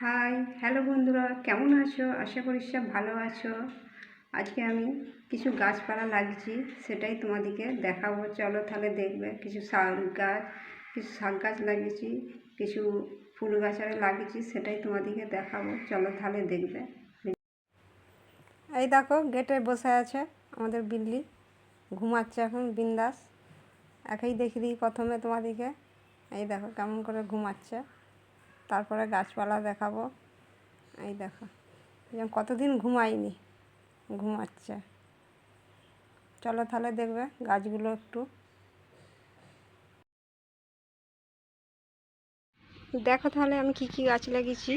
Hi hello বন্ধুরা, কেমন আছো? আশা করি সব ভালো আছো। আজকে আমি কিছু গাছপালা লাগিয়েছি, সেটাই তোমাদেরকে দেখাবো। চলো তাহলে দেখবে। কিছু শাক গাছ লাগিয়েছি, কিছু ফুল গাছ আরে লাগিয়েছি, সেটাই তোমাদেরকে দেখাবো। চলো তাহলে দেখবে। এই দেখো, গেটে বসে আছে আমাদের বিল্লি, ঘুমাচ্ছে এখন বিন্দাস। একাই দেখি দিই প্রথমে তোমাদেরকে। এই দেখো কেমন করে ঘুমাচ্ছে, তারপরে গাছপালা দেখাবো। এই দেখো, কতদিন ঘুমায়নি, ঘুমাচ্ছে। চলো তাহলে দেখবে গাছগুলো একটু দেখো। তাহলে আমি কি কি গাছ লাগিয়েছি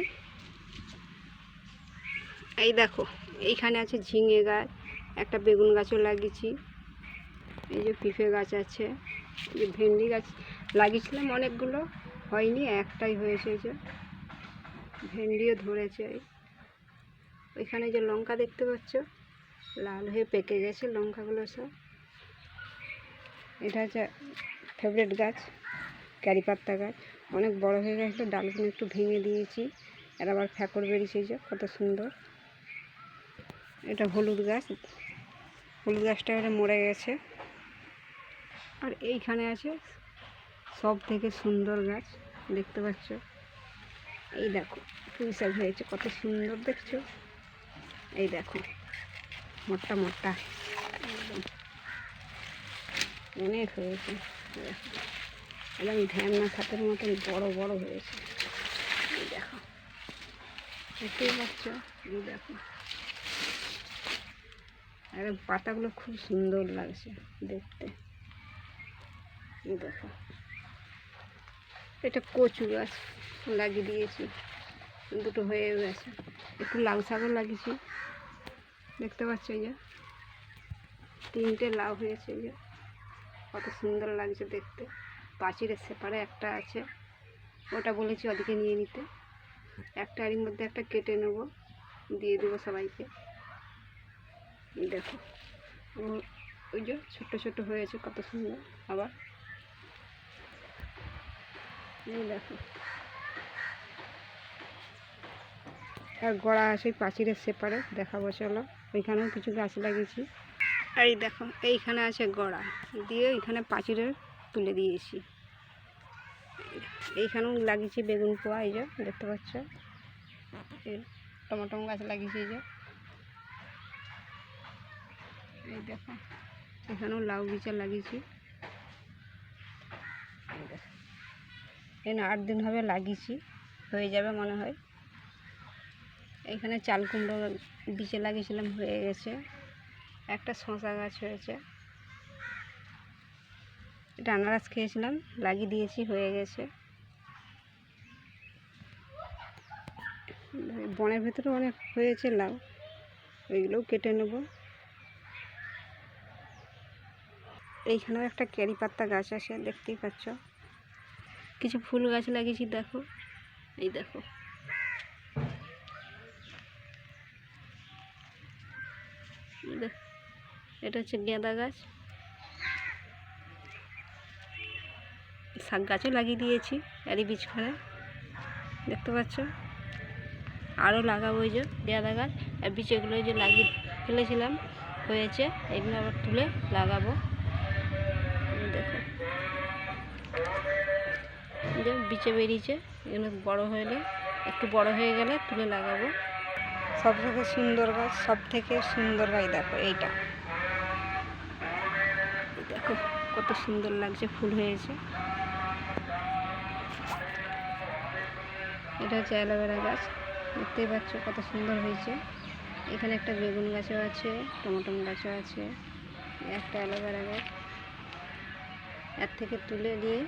এই দেখো। এইখানে আছে ঝিঙে গাছ, একটা বেগুন গাছও লাগিয়েছি। এই যে পিঁপে গাছ আছে, এই যে ভেন্ডি গাছ লাগিয়েছিলাম অনেকগুলো, হয়নি, একটাই হয়েছে। এই যে ভেন্ডিও ধরেছে। ওইখানে যে লঙ্কা দেখতে পাচ্ছ, লাল হয়ে পেকে গেছে লঙ্কাগুলো সব। এটা হচ্ছে ফেভারিট গাছ, ক্যারি পাত্তা গাছ, অনেক বড় হয়ে গেছে। ডালগুলো একটু ভেঙে দিয়েছি, এর আবার ফ্যাকড় বেরিয়েছে, যে কত সুন্দর। এটা হলুদ গাছ, হলুদ গাছটা এবারে মরে গেছে। আর এইখানে আছে সব থেকে সুন্দর গাছ, দেখতে পাচ্ছ। এই দেখো পুঁই শাক হয়েছে, কত সুন্দর দেখছো। এই দেখো মোটা মোটা একদম অনেক হয়েছে, একদম ধ্যান খাতের মতন বড় বড় হয়েছে। এই দেখো, দেখতেই পাচ্ছ। এই দেখো, একদম পাতাগুলো খুব সুন্দর লাগছে দেখতে। এই দেখো, এটা কচু গাছ লাগিয়ে দিয়েছি, দুটো হয়ে গেছে। একটু লাউ শাকও লাগিয়েছি, দেখতে পাচ্ছ। এই যে তিনটে লাউ হয়েছে, এই যে কত সুন্দর লাগছে দেখতে। পাঁচিরের সেপারে একটা আছে, ওটা বলেছি ওদিকে নিয়ে নিতে। একটা এর মধ্যে একটা কেটে নেব, দিয়ে দেবো সবাইকে। দেখো ওই যে ছোট্ট ছোট্ট হয়েছে, কত সুন্দর। আবার এই দেখো, আর গোড়া আছে পাঁচিরের সেপারে, দেখাবো চলো। ওইখানেও কিছু গাছ লাগিয়েছি। এই দেখো, এইখানে আছে গোড়া, দিয়ে এইখানে পাঁচিরের তুলে দিয়েছি। এইখানেও লাগিয়েছি বেগুন পোয়া, এই যে দেখতে পাচ্ছ। টমেটো গাছ লাগিয়েছি, এই যে এই দেখো। এখানেও লাউ বিচার লাগিয়েছি। এখানে 8 দিন হবে লাগিয়েছি, হয়ে যাবে মনে হয়। এখানে চাল কুমড়ো বিচে লাগিয়েছিলাম, হয়ে গেছে। একটা শসা গাছ হয়েছে, এটা আনারস খেয়েছিলাম, লাগিয়ে দিয়েছি, হয়ে গেছে। বনের ভেতরে অনেক হয়েছে লাউ, ওইগুলোও কেটে নেব। এইখানেও একটা ক্যারি পাত্তা গাছ আছে, দেখতেই পাচ্ছ। কিছু ফুল গাছ লাগিয়েছি, দেখো। এই দেখো, এটা হচ্ছে গাঁদা গাছ। শাক গাছও লাগিয়ে দিয়েছি এরই বীজখানে, দেখতে পাচ্ছ। আরও লাগাবো, ওই যে গাঁদা গাছ আর বীজ, এগুলো যে লাগিয়ে ফেলেছিলাম, হয়েছে। এগুলো আবার তুলে লাগাবো। দেখো, যে বিচে বেরিয়েছে, এগুলো বড় হলে, একটু বড় হয়ে গেলে তুলে লাগাবো। সব থেকে সুন্দর গাছ, সব থেকে সুন্দর গাছ দেখো এইটা। দেখো কত সুন্দর লাগছে, ফুল হয়েছে। এটা হচ্ছে অ্যালোভেরা গাছ, দেখতেই পাচ্ছ কত সুন্দর হয়েছে। এখানে একটা বেগুন গাছও আছে, টমেটো গাছও আছে, একটা অ্যালোভেরা গাছ। এর থেকে তুলে দিয়ে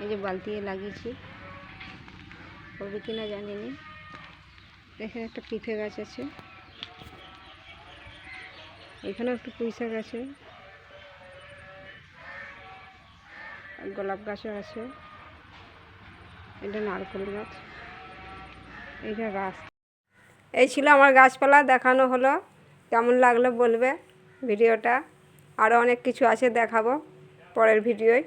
এই যে বালতিতে লাগিয়েছি, হবে কি না জানি না। এখানে একটা পিঁপে গাছ আছে, এখানেও একটু পুঁই শাক আছে, গোলাপ গাছও আছে। এটা নারকেল গাছ, এইটা রাস্তা। এই ছিল আমার গাছপালা দেখানো হলো। কেমন লাগলো বলবে ভিডিওটা। আরও অনেক কিছু আছে, দেখাবো পরের ভিডিওয়।